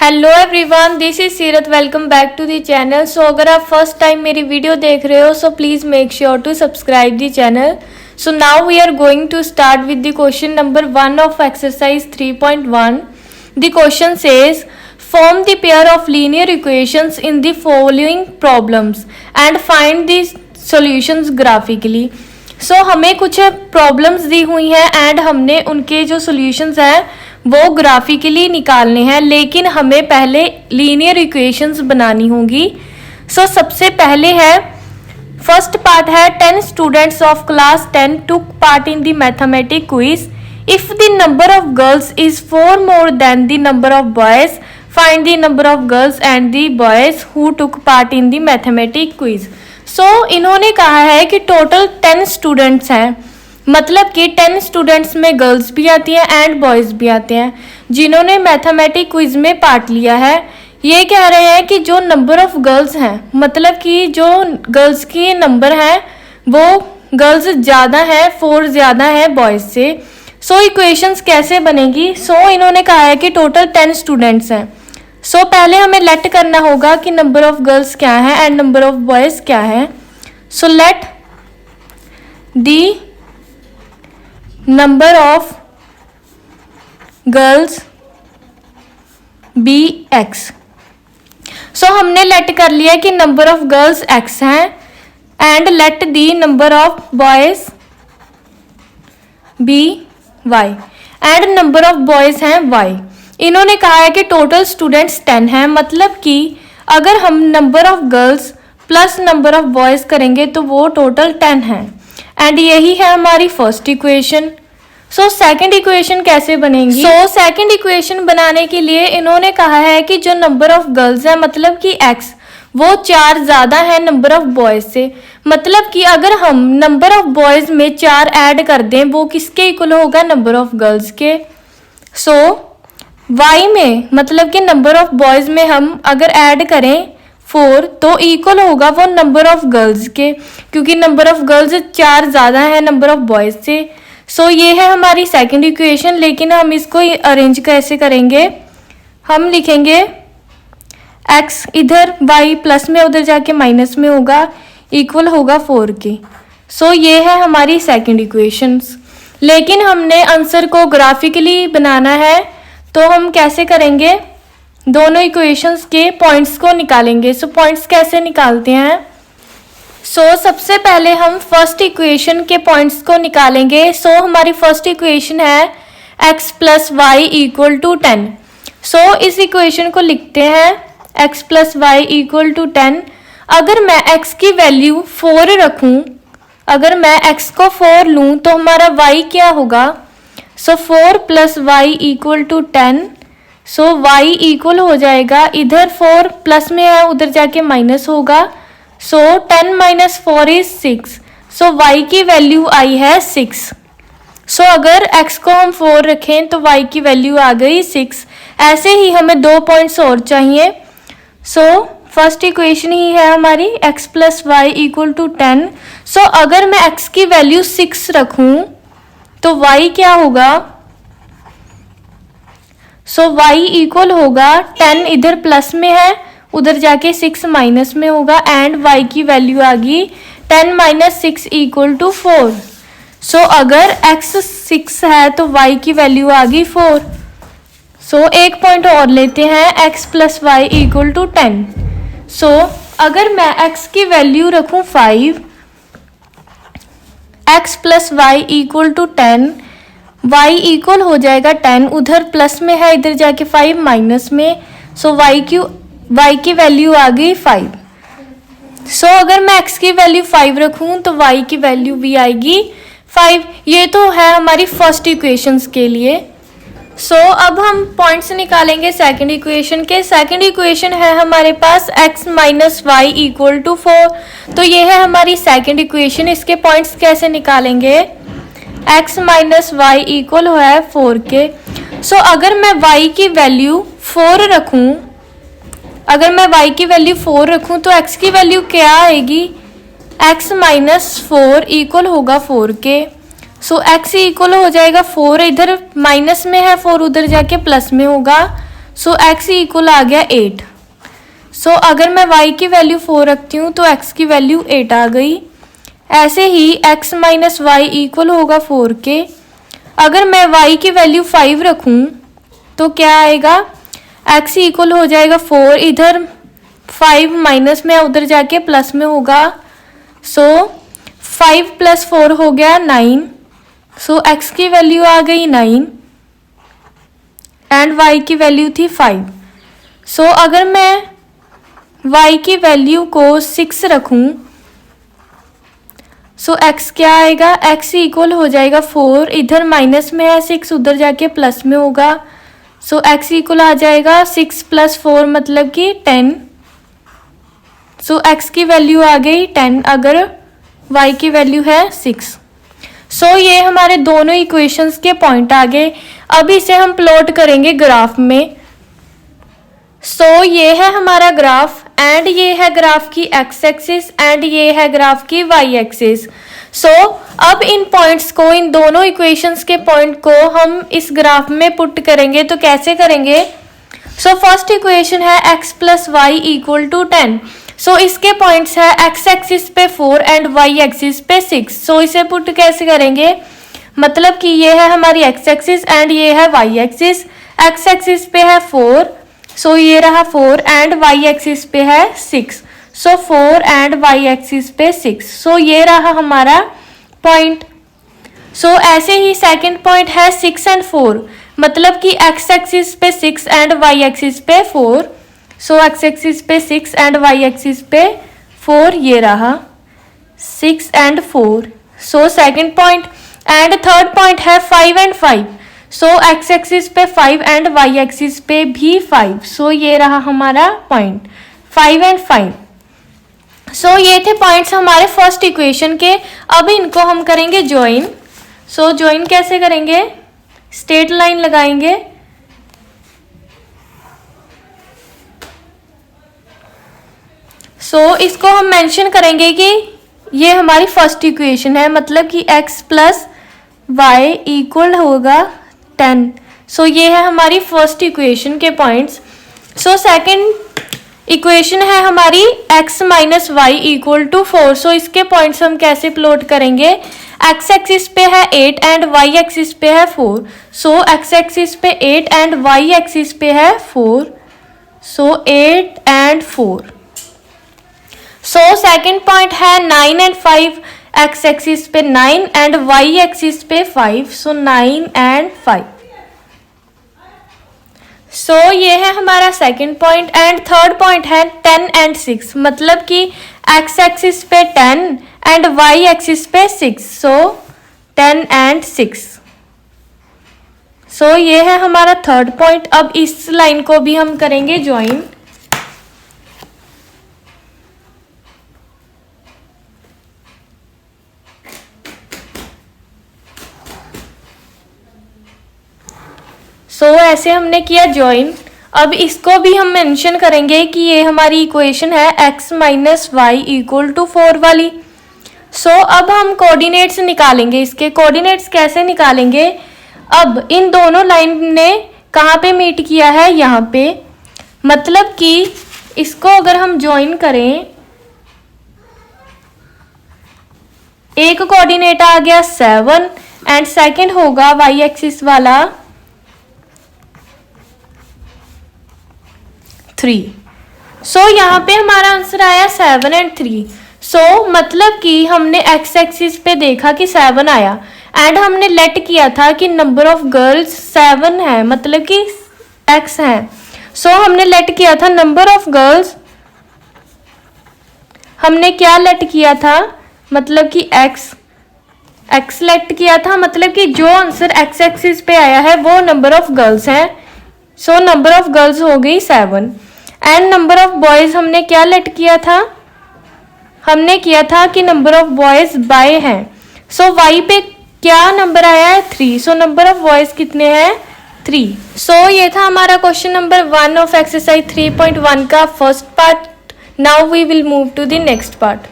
Hello everyone, this is Seerat. Welcome back to the channel. So अगर आप first time मेरी video देख रहे हो so please make sure to subscribe the channel. So now we are going to start with the question number 1 of exercise 3.1। The question says form the pair of linear equations in the following problems and find the solutions graphically. So हमें कुछ problems दी हुई हैं and हमने उनके जो solutions हैं वो graphically निकालने हैं, लेकिन हमें पहले लीनियर इक्वेशंस बनानी होगी। सो सबसे पहले है फर्स्ट पार्ट है 10 students of class 10 took part in the mathematic quiz. If the number of girls is 4 more than the number of boys find the number of girls and the boys who took part in the mathematic quiz. So इन्होंने कहा है कि total 10 students हैं, मतलब कि 10 students में girls भी आती हैं एंड बॉयज़ भी आते हैं जिन्होंने मैथमेटिक क्विज में पार्ट लिया है। ये कह रहे हैं कि जो नंबर ऑफ गर्ल्स हैं, मतलब कि जो गर्ल्स की नंबर हैं वो गर्ल्स ज़्यादा है, 4 ज़्यादा है बॉयज़ से। सो इक्वेशंस कैसे बनेगी? सो इन्होंने कहा है कि टोटल 10 स्टूडेंट्स हैं। सो पहले हमें लेट करना होगा कि नंबर ऑफ गर्ल्स क्या है एंड नंबर ऑफ बॉयज़ क्या है। So let the number of girls be x. So हमने लेट कर लिया कि नंबर ऑफ गर्ल्स एक्स हैं and let the number of boys be y and number of boys हैं वाई। इन्होंने कहा है कि टोटल स्टूडेंट्स 10 हैं, मतलब कि अगर हम number of girls plus number of boys करेंगे तो वो टोटल 10 हैं एंड यही है हमारी फर्स्ट इक्वेशन। सो सेकंड इक्वेशन कैसे बनेगी? सो सेकंड इक्वेशन बनाने के लिए इन्होंने कहा है कि जो नंबर ऑफ गर्ल्स है, मतलब कि x, वो 4 ज़्यादा है नंबर ऑफ बॉयज़ से। मतलब कि अगर हम नंबर ऑफ बॉयज़ में 4 ऐड कर दें वो किसके इक्वल होगा? नंबर ऑफ गर्ल्स के। सो y में मतलब कि नंबर ऑफ बॉयज़ में हम अगर ऐड करें 4 तो इक्वल होगा वो नंबर ऑफ गर्ल्स के, क्योंकि नंबर ऑफ गर्ल्स 4 ज़्यादा है नंबर ऑफ बॉयज़ से। सो ये है हमारी सेकंड इक्वेशन, लेकिन हम इसको अरेंज कैसे करेंगे? हम लिखेंगे x इधर y प्लस में उधर जाके माइनस में होगा, इक्वल होगा 4 के। सो ये है हमारी सेकंड इक्वेशंस। लेकिन हमने आंसर को ग्राफिकली बनाना है, तो हम कैसे करेंगे? दोनों इक्वेशंस के पॉइंट्स को निकालेंगे। सो पॉइंट्स कैसे निकालते हैं? सो सबसे पहले हम फर्स्ट इक्वेशन के पॉइंट्स को निकालेंगे। सो हमारी फर्स्ट इक्वेशन है x plus Y equal to 10। So इस इक्वेशन को लिखते हैं x plus Y equal to 10। अगर मैं x की वैल्यू 4 रखूं, अगर मैं x को 4 लूं तो हमारा y क्या होगा? So 4 plus Y equal to 10। So y equal हो जाएगा, इधर 4 प्लस में है उधर जाके माइनस होगा। सो 10 माइनस 4 इज 6। सो y की वैल्यू आई है 6। सो अगर x को हम 4 रखें तो y की वैल्यू आ गई 6। ऐसे ही हमें 2 पॉइंट्स और चाहिए। सो फर्स्ट इक्वेशन ही है हमारी x plus Y equal to 10। So अगर मैं x की वैल्यू 6 रखूं तो y क्या होगा? सो y इक्वल होगा 10 इधर प्लस में है उधर जाके 6 माइनस में होगा एंड y की वैल्यू आ गई 10 माइनस 6 इक्वल टू 4। सो अगर x 6 है तो y की वैल्यू आ गई 4। सो एक पॉइंट और लेते हैं x plus Y equal to 10। So अगर मैं x की वैल्यू रखूं 5, x plus Y equal to 10, y equal हो जाएगा 10 उधर प्लस में है इधर जाके 5 माइनस में। सो y की वैल्यू आ गई 5। सो अगर मैं x की वैल्यू 5 रखूं तो y की वैल्यू भी आएगी 5। ये तो है हमारी फर्स्ट इक्वेशंस के लिए। सो अब हम पॉइंट्स निकालेंगे सेकंड इक्वेशन के। सेकंड इक्वेशन है हमारे पास x minus Y equal to 4। तो ये है हमारी सेकंड इक्वेशन। इसके पॉइंट्स कैसे निकालेंगे? x माइनस वाई इक्वल है 4 के। सो अगर मैं y की वैल्यू 4 रखूं, अगर मैं y की वैल्यू 4 रखूं तो x की वैल्यू क्या आएगी? x माइनस 4 इक्वल होगा 4 के। सो x इक्वल हो जाएगा 4, इधर माइनस में है 4 उधर जाके प्लस में होगा। सो x इक्वल आ गया 8। सो अगर मैं y की वैल्यू 4 रखती हूँ तो x की वैल्यू 8 आ गई। ऐसे ही x माइनस वाई इक्वल होगा 4 के। अगर मैं y की वैल्यू 5 रखूँ तो क्या आएगा, x इक्वल हो जाएगा 4, इधर 5 माइनस में उधर जाके प्लस में होगा। सो 5 प्लस 4 हो गया 9। सो x की वैल्यू आ गई 9 एंड y की वैल्यू थी 5। सो अगर मैं y की वैल्यू को 6 रखूं सो x क्या आएगा, x इक्वल हो जाएगा 4, इधर माइनस में है 6, उधर जाके प्लस में होगा। सो x इक्वल आ जाएगा 6 प्लस 4 मतलब कि 10। सो x की वैल्यू आ गई 10 अगर y की वैल्यू है 6। सो ये हमारे दोनों इक्वेशंस के पॉइंट आ गए। अब इसे हम प्लॉट करेंगे ग्राफ में। सो ये है हमारा ग्राफ एंड ये है ग्राफ की x एक्सिस एंड ये है ग्राफ की y एक्सिस। सो अब इन पॉइंट्स को, इन दोनों इक्वेशंस के पॉइंट को हम इस ग्राफ में पुट करेंगे। तो कैसे करेंगे, सो फर्स्ट इक्वेशन है x plus Y equal to 10। So इसके पॉइंट्स है x एक्सिस पे 4 एंड y एक्सिस पे 6। सो इसे पुट कैसे करेंगे, मतलब कि ये है हमारी x एक्सिस एंड ये है y एक्सिस। x एक्सिस पे है 4, सो ये रहा 4 एंड y एक्सिस पे है 6। सो 4 एंड y एक्सिस पे 6। सो ये रहा हमारा पॉइंट। सो ऐसे ही सेकंड पॉइंट है 6 एंड 4, मतलब कि x एक्सिस पे 6 एंड y एक्सिस पे 4। सो x एक्सिस पे 6 एंड y एक्सिस पे 4, ये रहा 6 and 4। So second point and third point है 5 एंड 5। सो x एक्सिस पे 5 एंड y एक्सिस पे भी 5। सो ये रहा हमारा पॉइंट 5 एंड 5। सो ये थे पॉइंट्स हमारे फर्स्ट इक्वेशन के। अब इनको हम करेंगे ज्वाइन। सो ज्वाइन कैसे करेंगे, स्ट्रेट लाइन लगाएंगे। सो इसको हम मेंशन करेंगे कि ये हमारी फर्स्ट इक्वेशन है, मतलब कि x प्लस वाई इक्वल होगा 10। सो ये है हमारी फर्स्ट इक्वेशन के पॉइंट्स। सो सेकंड इक्वेशन है हमारी x minus Y equal to 4। So इसके पॉइंट्स हम कैसे प्लॉट करेंगे, x एक्सिस पे है 8 एंड y एक्सिस पे है 4। सो x एक्सिस पे 8 एंड y एक्सिस पे है 4। सो 8 एंड 4। सो सेकंड पॉइंट है 9 एंड 5, x एक्सिस पे 9 एंड y एक्सिस पे 5। सो 9 एंड 5। सो ये है हमारा second point and third point है 10 एंड 6, मतलब कि x एक्सिस पे 10 एंड y एक्सिस पे 6। सो 10 एंड 6। सो ये है हमारा थर्ड पॉइंट। अब इस लाइन को भी हम करेंगे ज्वाइन। सो ऐसे हमने किया ज्वाइन। अब इसको भी हम मेंशन करेंगे कि ये हमारी इक्वेशन है x minus Y equal to 4 वाली। सो अब हम कोऑर्डिनेट्स निकालेंगे। इसके कोऑर्डिनेट्स कैसे निकालेंगे, अब इन दोनों लाइन ने कहाँ पे मीट किया है, यहाँ पे, मतलब कि इसको अगर हम ज्वाइन करें, एक कोऑर्डिनेट आ गया 7 एंड सेकंड होगा y एक्सिस वाला 3। सो यहाँ पे हमारा आंसर आया 7 एंड 3। सो मतलब कि हमने x एक्सिस पे देखा कि 7 आया एंड हमने लेट किया था कि नंबर ऑफ गर्ल्स 7 है, मतलब कि x है। सो हमने लेट किया था नंबर ऑफ गर्ल्स, हमने क्या लेट किया था, मतलब कि x लेट किया था, मतलब कि जो आंसर x एक्सिस पे आया है वो नंबर ऑफ गर्ल्स है। सो नंबर ऑफ गर्ल्स हो गई 7 एंड नंबर ऑफ बॉयज हमने क्या लेट किया था, हमने किया था कि नंबर ऑफ बॉयज बाय हैं। सो y पे क्या नंबर आया है 3। सो नंबर ऑफ बॉयज कितने हैं 3। सो ये था हमारा क्वेश्चन नंबर 1 ऑफ एक्सरसाइज 3.1 का first part. Now we will move to the next part.